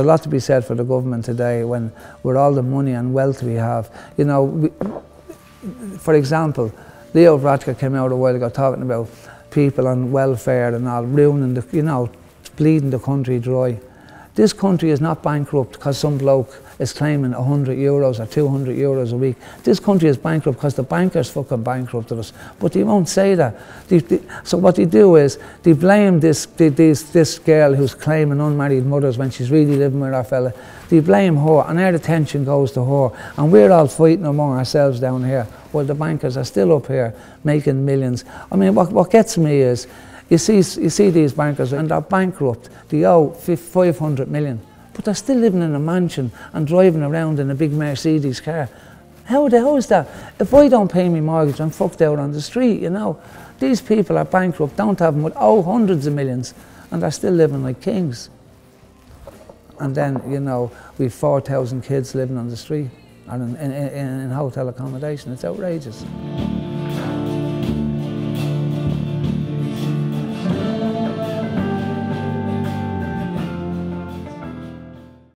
a lot to be said for the government today when, with all the money and wealth we have. You know, for example, Leo Varadkar came out a while ago talking about people on welfare and all, ruining the, you know, bleeding the country dry. This country is not bankrupt because some bloke is claiming €100 or €200 a week. This country is bankrupt because the bankers fucking bankrupted us. But they won't say that. So what they do is they blame this girl who's claiming unmarried mothers when she's really living with her fella. They blame her, and our attention goes to her. And we're all fighting among ourselves down here, while the bankers are still up here making millions. I mean, what gets me is, you see these bankers, and they're bankrupt. They owe 500 million. But they're still living in a mansion and driving around in a big Mercedes car. How the hell is that? If I don't pay my mortgage, I'm fucked out on the street, you know. These people are bankrupt, don't have money, owe hundreds of millions, and they're still living like kings. And then, you know, we've 4,000 kids living on the street and in hotel accommodation. It's outrageous.